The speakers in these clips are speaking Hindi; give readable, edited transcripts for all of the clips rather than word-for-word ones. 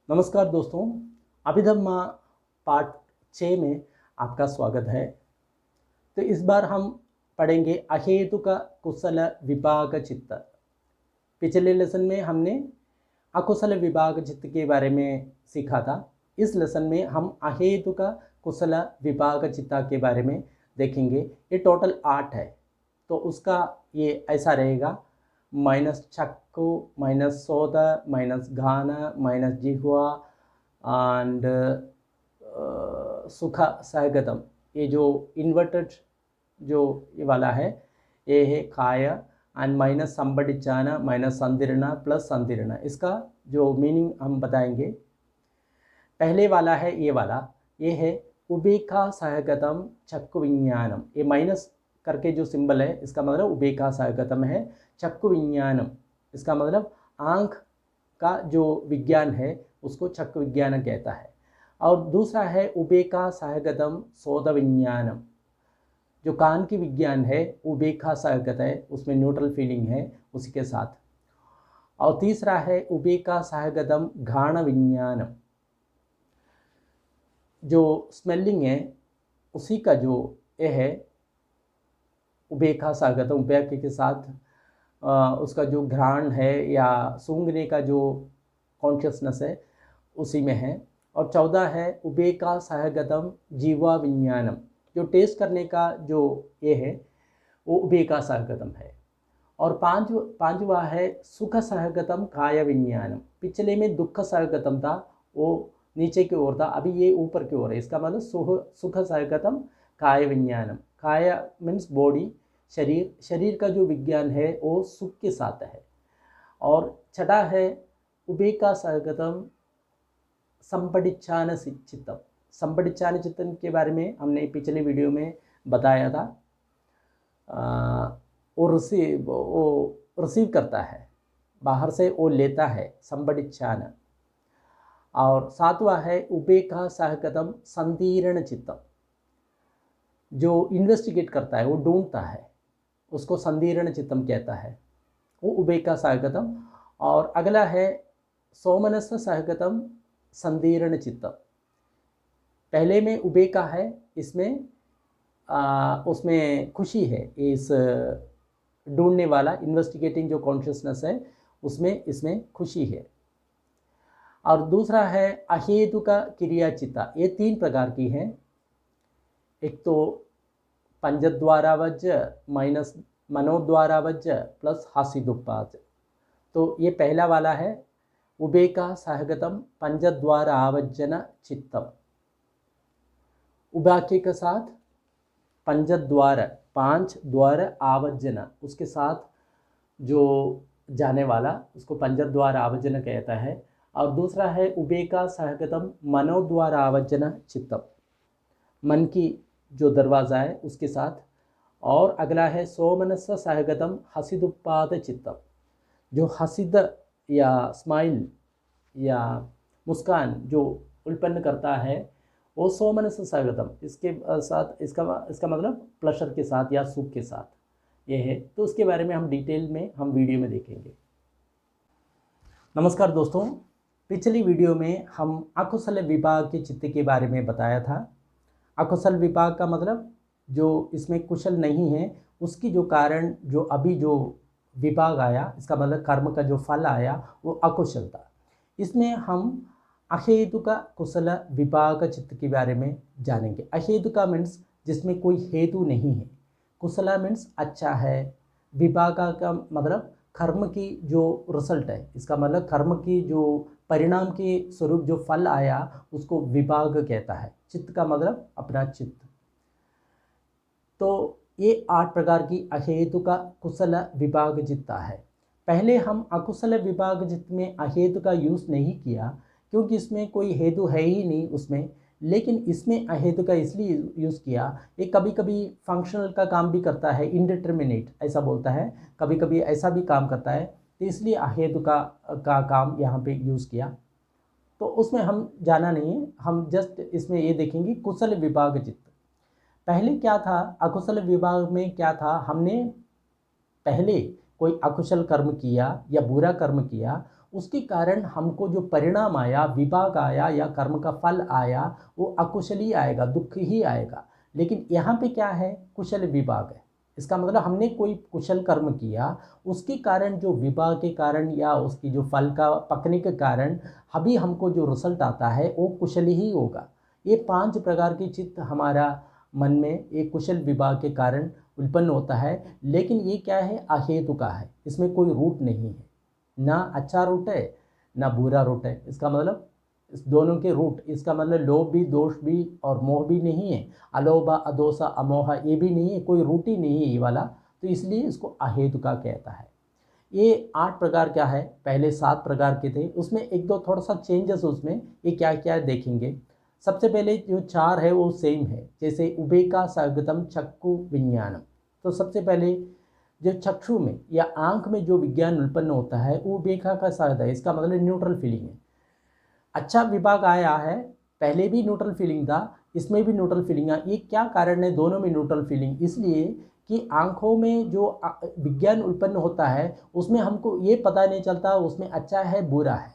नमस्कार दोस्तों, अभिधम्मा पार्ट 6 में आपका स्वागत है। तो इस बार हम पढ़ेंगे अहेतुक कुशल विपाक चित्त। पिछले लेसन में हमने अकुशल विपाक चित्त के बारे में सीखा था। इस लेसन में हम अहेतुक कुशल विपाक चित्त के बारे में देखेंगे। ये टोटल 8 है, तो उसका ये ऐसा रहेगा: माइनस चक्कु, माइनस सोद, माइनस घान, माइनस जिह्वा एंड सुख सहगतम। ये जो इन्वर्टेड जो ये वाला है, ये है खाय, एंड माइनस संबडिचाना, माइनस संदिरना प्लस संदिरना। इसका जो मीनिंग हम बताएंगे। पहले वाला है ये वाला, ये है उबेका सहगतम चक्कु विज्ञानम। ये माइनस करके जो सिंबल है, इसका मतलब उबेका सहगतम है चक्कु विज्ञानम। इसका मतलब आँख का जो विज्ञान है उसको चक्षु विज्ञान कहता है। और दूसरा है उबेका सहगतम सोद विज्ञानम। जो कान की विज्ञान है उबेका सहगत है, उसमें न्यूट्रल फीलिंग है उसी के साथ। और तीसरा है उबेका सहगतम घाण विज्ञानम। जो स्मेलिंग है उसी का जो ये है उबेका सहगतम, उबेका के साथ उसका जो घ्राण है या सूंघने का जो कॉन्शियसनेस है उसी में है। और 14 है उबेका सहगतम जीवा विज्ञानम। जो टेस्ट करने का जो ये है वो उबेका सहगतम है। और पांचवा है सुख सहगतम काय विज्ञानम। पिछले में दुख सहगतम था, वो नीचे की ओर था, अभी ये ऊपर की ओर है। इसका मतलब सुख सहगतम काय विज्ञानम। काय मीन्स बॉडी, शरीर का जो विज्ञान है वो सुख के साथ है। और छठा है उबेका सहगतम संपडिच्छान चित्तम। संपडिच्छान चित्तम के बारे में हमने पिछले वीडियो में बताया था। वो रिसीव करता है, बाहर से वो लेता है, संपडिच्छान। और सातवां है उबेका सहगतम संतीर्ण चित्तम। जो इन्वेस्टिगेट करता है, वो ढूंढता है, उसको संतीर्ण चित्तम कहता है, वो उबेका सहगतम। और अगला है सोमनस सहगतम संतीर्ण चित्तम। पहले में उबेका है, इसमें उसमें खुशी है। इस ढूंढने वाला इन्वेस्टिगेटिंग जो कॉन्शियसनेस है उसमें इसमें खुशी है। और दूसरा है अहेतुक क्रिया चित्ता। ये 3 प्रकार की हैं। एक तो पंचद्वारावज माइनस मनोद्वारावज प्लस हासिदुप्पाज। तो ये पहला वाला है उबेका सहगतम पंचद्वार आवज्जन चित्तम। उबाके के साथ पंचद्वार, 5 द्वार आवज्जन, उसके साथ जो जाने वाला उसको पंचद्वार आवज्जन कहता है। और दूसरा है उबेका सहगतम मनोद्वार आवज्जन चित्तम, मन की जो दरवाज़ा है उसके साथ। और अगला है सोमनस सहगतम हसिदुप्पाद चित्तम। जो हसिद या स्माइल या मुस्कान जो उत्पन्न करता है वो सोमनस सहगतम, इसके साथ इसका मतलब प्लेजर के साथ या सुख के साथ ये है। तो उसके बारे में हम डिटेल में हम वीडियो में देखेंगे। नमस्कार दोस्तों, पिछली वीडियो में हम अकुशल विपाक के चित्त के बारे में बताया था। अकुशल विपाक का मतलब जो इसमें कुशल नहीं है उसकी जो कारण, जो अभी जो विपाक आया, इसका मतलब कर्म का जो फल आया वो अकुशल था। इसमें हम अहेतुक कुशल विपाक चित्त के बारे में जानेंगे। अहेतुका मीन्स जिसमें कोई हेतु नहीं है, कुशला मीन्स अच्छा है, विपाका का मतलब कर्म की जो रिजल्ट है, इसका मतलब कर्म की जो परिणाम के स्वरूप जो फल आया उसको विपाक कहता है। चित्त का मतलब अपना चित्त। तो ये 8 प्रकार की अहेतुका कुशल विपाक चित्त है। पहले हम अकुशल विपाक चित्त में अहेतु का यूज़ नहीं किया क्योंकि इसमें कोई हेतु है ही नहीं उसमें। लेकिन इसमें अहेतु का इसलिए यूज़ किया, ये कभी कभी फंक्शनल का काम भी करता है, इनडिटर्मिनेट ऐसा बोलता है, कभी कभी ऐसा भी काम करता है, तो इसलिए अहेतु का काम यहाँ पे यूज़ किया। तो उसमें हम जाना नहीं है, हम जस्ट इसमें ये देखेंगे कुशल विपाक चित्त। पहले क्या था, अकुशल विभाग में क्या था, हमने पहले कोई अकुशल कर्म किया या बुरा कर्म किया, उसके कारण हमको जो परिणाम आया, विपाक आया या कर्म का फल आया, वो अकुशल ही आएगा, दुख ही आएगा। लेकिन यहाँ पे क्या है, कुशल विपाक है। इसका मतलब हमने कोई कुशल कर्म किया, उसके कारण जो विपाक के कारण या उसकी जो फल का पकने के कारण अभी हमको जो रिजल्ट आता है वो कुशल ही होगा। ये 5 प्रकार के चित्त हमारा मन में एक कुशल विपाक के कारण उत्पन्न होता है। लेकिन ये क्या है, अहेतु का है, इसमें कोई रूट नहीं है, ना अच्छा रूट है ना बुरा रूट है। इसका मतलब इस दोनों के रूट, इसका मतलब लोभ भी, दोष भी और मोह भी नहीं है, अलोभा अदोसा अमोह ये भी नहीं है, कोई रूट ही नहीं है ये वाला। तो इसलिए इसको अहेतु का कहता है। ये 8 प्रकार क्या है, पहले 7 प्रकार के थे, उसमें एक दो थोड़ा सा चेंजेस, उसमें ये क्या क्या है देखेंगे। सबसे पहले जो 4 है वो सेम है, जैसे उबेका सगतम चक्षु विज्ञानम। तो सबसे पहले जो चक्षु में या आंख में जो विज्ञान उत्पन्न होता है वो उबेका का साथ है। इसका मतलब न्यूट्रल फीलिंग है। अच्छा विभाग आया है, पहले भी न्यूट्रल फीलिंग था, इसमें भी न्यूट्रल फीलिंग है। ये क्या कारण है दोनों में न्यूट्रल फीलिंग, इसलिए कि आंखों में जो विज्ञान उत्पन्न होता है उसमें हमको ये पता नहीं चलता उसमें अच्छा है बुरा है,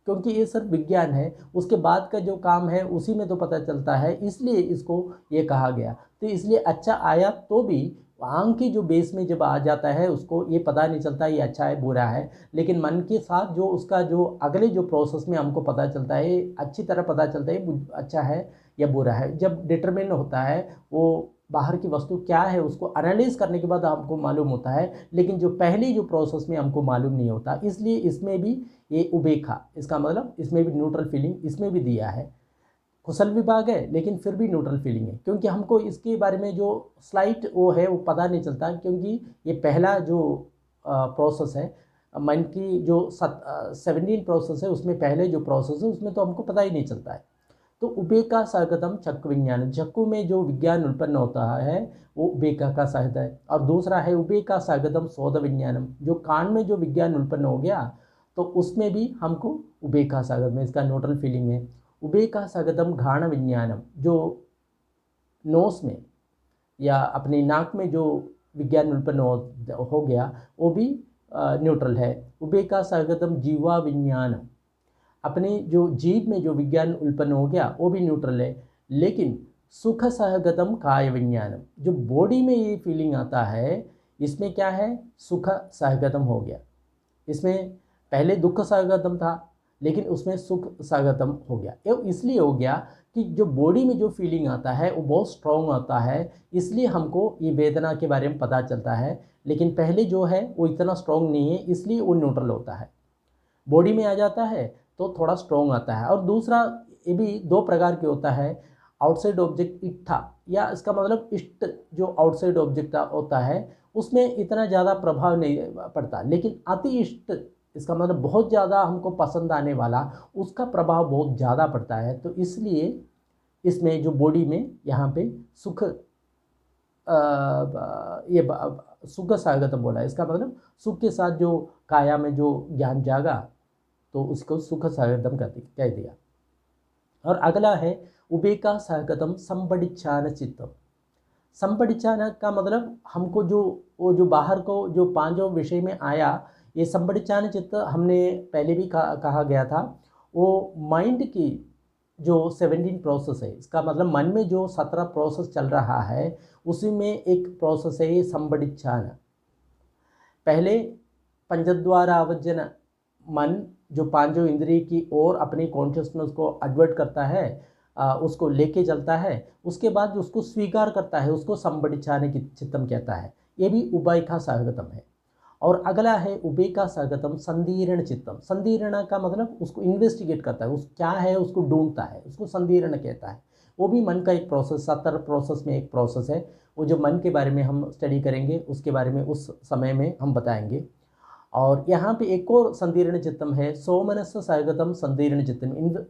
क्योंकि ये सिर्फ विज्ञान है, उसके बाद का जो काम है उसी में तो पता चलता है, इसलिए इसको ये कहा गया। तो इसलिए अच्छा आया तो भी आंख की जो बेस में जब आ जाता है उसको ये पता नहीं चलता ये अच्छा है बुरा है। लेकिन मन के साथ जो उसका जो अगले जो प्रोसेस में हमको पता चलता है, अच्छी तरह पता चलता है अच्छा है या बुरा है। जब डिटरमिन होता है वो बाहर की वस्तु क्या है उसको एनालाइज करने के बाद हमको मालूम होता है, लेकिन जो पहली जो प्रोसेस में हमको मालूम नहीं होता। इसलिए इसमें भी ये उबेखा, इसका मतलब इसमें भी न्यूट्रल फीलिंग इसमें भी दिया है। कुशल विभाग है लेकिन फिर भी न्यूट्रल फीलिंग है, क्योंकि हमको इसके बारे में जो स्लाइट वो है वो पता नहीं चलता, क्योंकि ये पहला जो प्रोसेस है मन की जो 17 प्रोसेस है उसमें पहले जो प्रोसेस है उसमें तो हमको पता ही नहीं चलता है। तो उबेका सहगतम चक्षु विज्ञान, चक्षु में जो विज्ञान उत्पन्न होता है वो उबेका का सहत है। और दूसरा है उबेका सहगतम शोध विज्ञानम, जो कान में जो विज्ञान उत्पन्न हो गया तो उसमें भी हमको उबेका सहगत में इसका न्यूट्रल फीलिंग है। उबेका सहगतम घाण विज्ञानम, जो नोस में या अपनी नाक में जो विज्ञान उत्पन्न हो गया वो भी न्यूट्रल है। उबेका सहगतम जीवा विज्ञानम, अपनी जो जीव में जो विज्ञान उत्पन्न हो गया वो भी न्यूट्रल है। लेकिन सुख सहगतम काय विज्ञानम, जो बॉडी में ये फीलिंग आता है इसमें क्या है, सुख सहगतम हो गया। इसमें पहले दुख सहगतम था लेकिन उसमें सुख सहगतम हो गया। ये इसलिए हो गया कि जो बॉडी में जो फीलिंग आता है वो बहुत स्ट्रॉन्ग आता है, इसलिए हमको ये वेदना के बारे में पता चलता है। लेकिन पहले जो है वो इतना स्ट्रॉन्ग नहीं है, इसलिए वो न्यूट्रल होता है। बॉडी में आ जाता है तो थोड़ा स्ट्रॉन्ग आता है। और दूसरा ये भी 2 प्रकार के होता है, आउटसाइड ऑब्जेक्ट इट्ठा, या इसका मतलब इष्ट जो आउटसाइड ऑब्जेक्ट होता है उसमें इतना ज़्यादा प्रभाव नहीं पड़ता, लेकिन अति इष्ट इसका मतलब बहुत ज़्यादा हमको पसंद आने वाला उसका प्रभाव बहुत ज़्यादा पड़ता है। तो इसलिए इसमें जो बॉडी में यहाँ पे सुख सुख स्वागतम बोला है। इसका मतलब सुख के साथ जो काया में जो ज्ञान जागा तो उसको सुख स्वागतम कह दिया। और अगला है उबेका स्वागतम संपडिच्छान चित्तम। संपडिच्छान का मतलब हमको जो वो जो बाहर को जो 5 विषय में आया, ये संपडिच्छान चित्त हमने पहले भी कहा गया था, वो माइंड की जो 17 प्रोसेस है। इसका मतलब मन में जो 17 प्रोसेस चल रहा है उसी में एक प्रोसेस है ये संपडिच्छान। पहले पंचद्वारावजन मन जो 5 इंद्रिय की ओर अपनी कॉन्शियसनेस को एडवर्ट करता है, उसको लेके चलता है, उसके बाद उसको स्वीकार करता है, उसको संपडिच्छान की चित्तम कहता है। ये भी उबेका स्वागतम है। और अगला है उबेका स्वागतम संदीर्ण चित्तम। संदीर्ण का मतलब उसको इन्वेस्टिगेट करता है, उस क्या है उसको ढूंढता है, उसको संदीर्ण कहता है। वो भी मन का एक प्रोसेस, 17 प्रोसेस में एक प्रोसेस है। वो जो मन के बारे में हम स्टडी करेंगे उसके बारे में उस समय में हम बताएंगे। और यहाँ पे एक और संदीर्ण चित्तम है, सोमनस स्वागतम संदीर्ण चित्तम।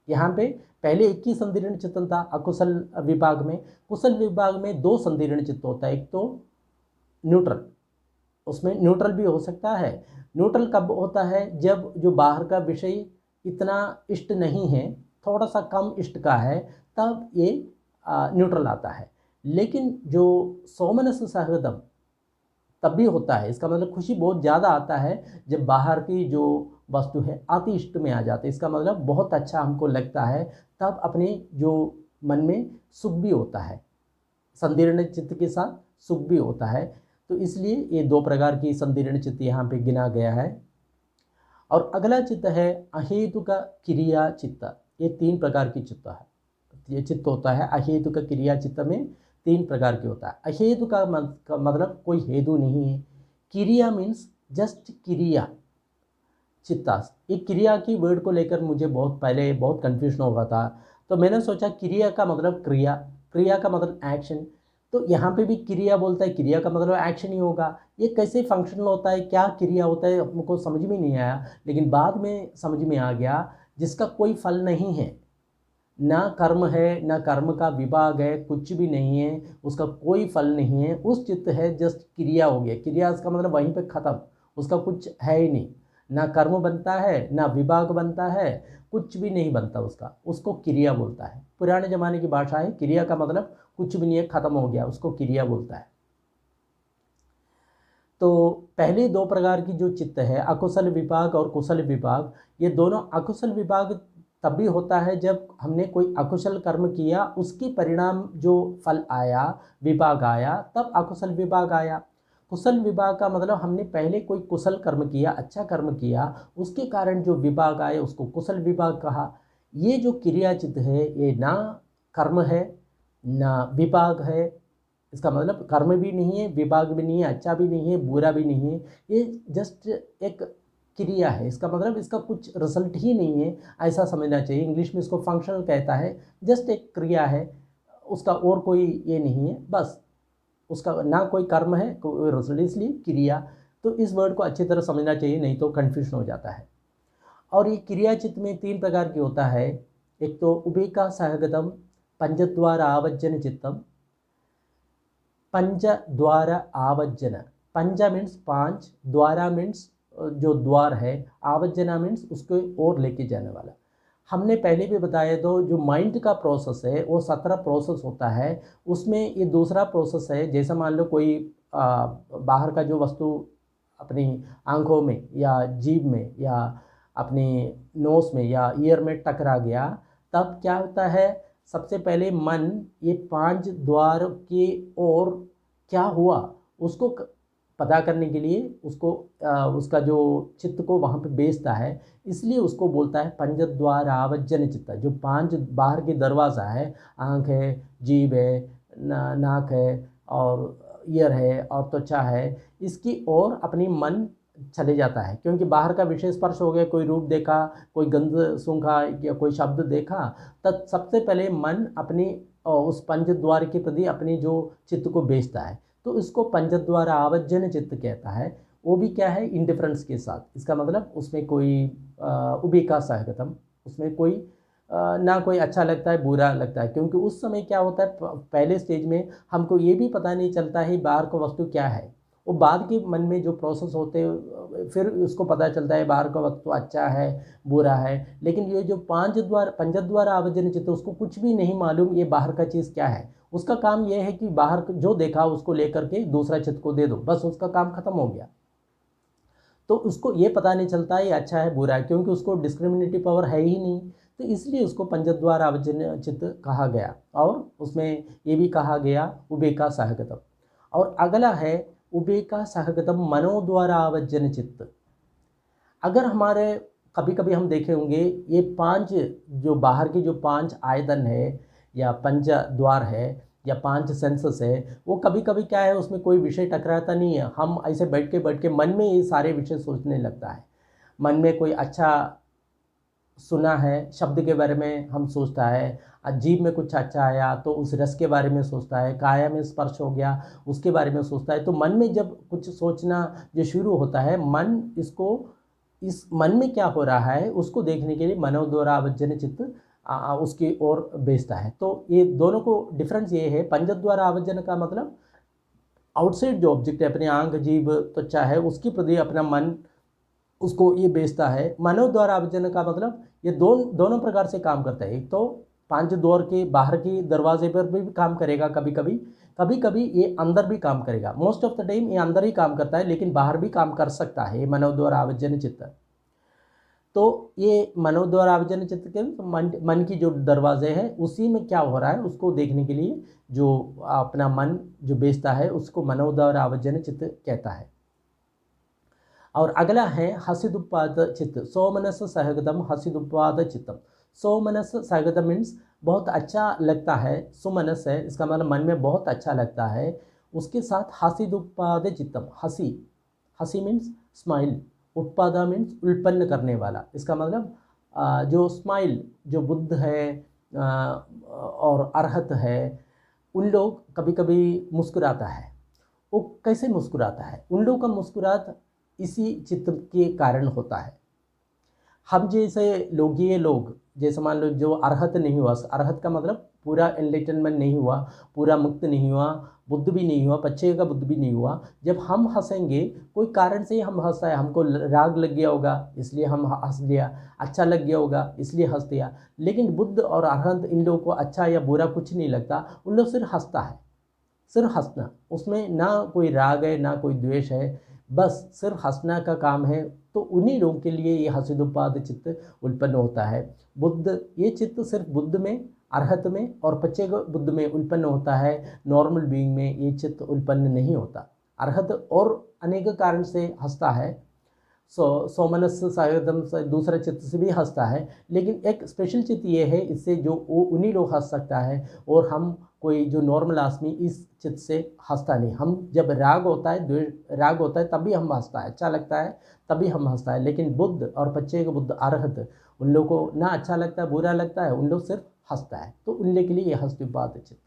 यहाँ पे पहले 1 ही संदीर्ण चित्तम था अकुशल विभाग में। कुशल विभाग में 2 संदीर्ण चित्त होता है, एक तो न्यूट्रल, उसमें न्यूट्रल भी हो सकता है। न्यूट्रल कब होता है, जब जो बाहर का विषय इतना इष्ट नहीं है, थोड़ा सा कम इष्ट का है, तब ये न्यूट्रल आता है। लेकिन जो सोमनस सहगतम तब भी होता है, इसका मतलब खुशी बहुत ज़्यादा आता है जब बाहर की जो वस्तु है अति इष्ट में आ जाते हैं। इसका मतलब बहुत अच्छा हमको लगता है, तब अपने जो मन में सुख भी होता है, संदीर्ण चित्त के साथ सुख भी होता है। तो इसलिए ये 2 प्रकार की संदीर्ण चित्त यहाँ पे गिना गया है। और अगला चित्त है अहेतुक क्रिया चित्त। ये 3 प्रकार की चित्त है, ये चित्त होता है। अहेतुक क्रिया चित्त में 3 प्रकार के होता है। अहेतु का मतलब कोई हेतु नहीं है। क्रिया मीन्स जस्ट क्रिया चित्तास। ये क्रिया की वर्ड को लेकर मुझे पहले बहुत कन्फ्यूजन होगा था, तो मैंने सोचा क्रिया का मतलब क्रिया, क्रिया का मतलब एक्शन। तो यहाँ पे भी क्रिया बोलता है, क्रिया का मतलब एक्शन ही होगा। ये कैसे फंक्शनल होता है, क्या क्रिया होता है, हमको समझ में नहीं आया, लेकिन बाद में समझ में आ गया। जिसका कोई फल नहीं है, ना कर्म है, ना कर्म का विभाग है, कुछ भी नहीं है, उसका कोई फल नहीं है, उस चित्त है जस्ट क्रिया हो गया। क्रिया इसका मतलब वहीं पे ख़त्म, उसका कुछ है ही नहीं, ना कर्म बनता है, ना विभाग बनता है, कुछ भी नहीं बनता उसका, उसको क्रिया बोलता है। पुराने ज़माने की भाषा है, क्रिया का मतलब कुछ भी नहीं है, ख़त्म हो गया, उसको क्रिया बोलता है। तो पहले 2 प्रकार की जो चित्त है, अकुशल विपाक और कुशल विपाक, ये दोनों अकुशल विपाक तब भी होता है जब हमने कोई अकुशल कर्म किया, उसके परिणाम जो फल आया, विपाक आया, तब अकुशल विपाक आया। कुशल विपाक का मतलब हमने पहले कोई कुशल कर्म किया, अच्छा कर्म किया, उसके कारण जो विपाक आए उसको कुशल विपाक कहा। ये जो क्रिया चित्त है, ये ना कर्म है ना विपाक है। इसका मतलब कर्म भी नहीं है, विभाग भी नहीं है, अच्छा भी नहीं है, बुरा भी नहीं है, ये जस्ट एक क्रिया है। इसका मतलब इसका कुछ रिजल्ट ही नहीं है, ऐसा समझना चाहिए। इंग्लिश में इसको फंक्शनल कहता है, जस्ट एक क्रिया है, उसका और कोई ये नहीं है, बस उसका ना कोई कर्म है, कोई रिजल्ट, इसलिए क्रिया। तो इस वर्ड को अच्छी तरह समझना चाहिए, नहीं तो कन्फ्यूजन हो जाता है। और ये क्रिया चित्त में 3 प्रकार की होता है। एक तो उभेका सहगतम पंचद्वार आवज्जन चित्तम। पंच द्वार आवज्जन, पंच मीन्स 5, द्वारा मीन्स जो द्वार है, आवज्जना मीन्स उसको और लेके जाने वाला। हमने पहले भी बताया, तो जो माइंड का प्रोसेस है वो 17 प्रोसेस होता है, उसमें ये दूसरा प्रोसेस है। जैसा मान लो कोई बाहर का जो वस्तु अपनी आंखों में या जीभ में या अपनी नोस में या ईयर में टकरा गया, तब क्या होता है, सबसे पहले मन ये 5 द्वार की ओर क्या हुआ उसको पता करने के लिए उसको उसका जो चित्त को वहाँ पे बेचता है, इसलिए उसको बोलता है पंचद्वार आवज्जन चित्त। जो 5 बाहर के दरवाज़ा है, आँख है, जीभ है, नाक है और ईयर है और त्वचा है, इसकी ओर अपनी मन चले जाता है। क्योंकि बाहर का विषय स्पर्श हो गया, कोई रूप देखा, कोई गंध सूंघा या कोई शब्द देखा, तब सबसे पहले मन अपनी उस पंचद्वार के प्रति अपनी जो चित्त को बेचता है, तो इसको पंचद्वार आवज्जन चित्त कहता है। वो भी क्या है, इंडिफरेंस के साथ। इसका मतलब उसमें कोई उभेका सहगतम, उसमें कोई ना कोई अच्छा लगता है, बुरा लगता है। क्योंकि उस समय क्या होता है, पहले स्टेज में हमको ये भी पता नहीं चलता है बाहर का वस्तु क्या है, वो बाद के मन में जो प्रोसेस होते हैं फिर उसको पता चलता है बाहर का वस्तु अच्छा है बुरा है। लेकिन ये जो पंचद्वार आवज्जन चित्त, उसको कुछ भी नहीं मालूम ये बाहर का चीज़ क्या है। उसका काम यह है कि बाहर जो देखा उसको लेकर के दूसरा चित्त को दे दो, बस उसका काम खत्म हो गया। तो उसको ये पता नहीं चलता ये अच्छा है बुरा है, क्योंकि उसको डिस्क्रिमिनेटिव पावर है ही नहीं। तो इसलिए उसको पंचद्वार आवज्जन चित्त कहा गया। और उसमें ये भी कहा गया उभेका सहगतम। और अगला है उभेका सहगतम मनोद्वार आवज्जन चित्त। अगर हमारे कभी कभी हम देखे होंगे, ये 5 जो बाहर के जो 5 आयतन है या पंच द्वार है या 5 सेंसेस है, वो कभी कभी क्या है, उसमें कोई विषय टकराता नहीं है। हम ऐसे बैठ के मन में ये सारे विषय सोचने लगता है। मन में कोई अच्छा सुना है शब्द के बारे में हम सोचता है, जीभ में कुछ अच्छा आया तो उस रस के बारे में सोचता है, काया में स्पर्श हो गया उसके बारे में सोचता है। तो मन में जब कुछ सोचना जो शुरू होता है, मन इसको इस मन में क्या हो रहा है उसको देखने के लिए मनोद्वार आवज्जन चित्त उसकी ओर भेजता है। तो ये दोनों को डिफरेंस ये है, पंचद्वार आवज्जन का मतलब आउटसाइड जो ऑब्जेक्ट है, अपनी आंख जीभ त्वचा है, उसके प्रति अपना मन उसको ये बेचता है। मनोद्वार आवज्जन का मतलब ये दोनों प्रकार से काम करता है। एक तो 5 द्वार के बाहर के दरवाजे पर भी काम करेगा, कभी कभी ये अंदर भी काम करेगा। मोस्ट ऑफ द टाइम ये अंदर ही काम करता है, लेकिन बाहर भी काम कर सकता है मनोद्वार आवज्जन चित्त। तो ये मनोद्वारावजन चित्त के मन की जो दरवाजे हैं उसी में क्या हो रहा है उसको देखने के लिए जो अपना मन जो बेचता है उसको मनोद्वारावजन चित्त कहता है। और अगला है हसिदुपाद चित्त, सोमनस सहगतम हसिदुपाद चित्तम। सोमनस सहगतम मीन्स बहुत अच्छा लगता है, सुमनस है इसका मतलब मन में बहुत अच्छा लगता है, उसके साथ हसिदुपाद चित्तम, हंसी, हंसी मीन्स स्माइल, उत्पादा मीन्स उत्पन्न करने वाला, इसका मतलब जो स्माइल जो बुद्ध है और अरहत है उन लोग कभी कभी मुस्कुराता है। वो कैसे मुस्कुराता है? उन लोगों का मुस्कुरात इसी चित्त के कारण होता है। हम जैसे लोग, ये लोग जैसे मान लो जो अरहत नहीं हुआ, अरहत का मतलब पूरा एनलाइटनमेंट नहीं हुआ, पूरा मुक्त नहीं हुआ, बुद्ध भी नहीं हुआ, बच्चे का बुद्ध भी नहीं हुआ, जब हम हंसेंगे कोई कारण से ही हम हंसता है, हमको राग लग गया होगा इसलिए हम हंस लिया, अच्छा लग गया होगा इसलिए हंस दिया। लेकिन बुद्ध और अरहत इन लोगों को अच्छा या बुरा कुछ नहीं लगता, उन लोग सिर्फ हंसता है, सिर्फ हंसना, उसमें ना कोई राग है ना कोई द्वेष है, बस सिर्फ हंसना का काम है। तो उन्हीं लोगों के लिए ये हसिदुपाद चित्त उत्पन्न होता है। बुद्ध, ये चित्त सिर्फ बुद्ध में, अरहत में और पच्चेग बुद्ध में उत्पन्न होता है, नॉर्मल बीइंग में ये चित्त उत्पन्न नहीं होता। अरहत और अनेक कारण से हंसता है, सोमनस सागरदम से दूसरा चित्त से भी हंसता है, लेकिन एक स्पेशल चित्त ये है इससे जो वो उन्हीं लोग हंस सकता है, और हम कोई जो नॉर्मल आदमी इस चित्त से हंसता नहीं। हम जब राग होता है, द्वेष राग होता है तभी हम हंसता है, अच्छा लगता है तभी हम हंसता है। लेकिन बुद्ध और पच्चेग बुद्ध अरहत उन लोग को ना अच्छा लगता है बुरा लगता है, उन लोग सिर्फ हंसता है, तो उन लोग के लिए ये हस्तिपात चित्त।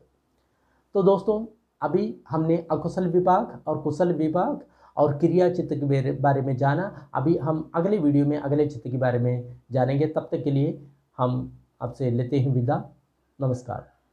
तो दोस्तों अभी हमने अकुशल विपाक और कुशल विपाक और क्रिया चित्त के बारे में जाना। अभी हम अगले वीडियो में अगले चित्त के बारे में जानेंगे। तब तक के लिए हम आपसे लेते हैं विदा। नमस्कार।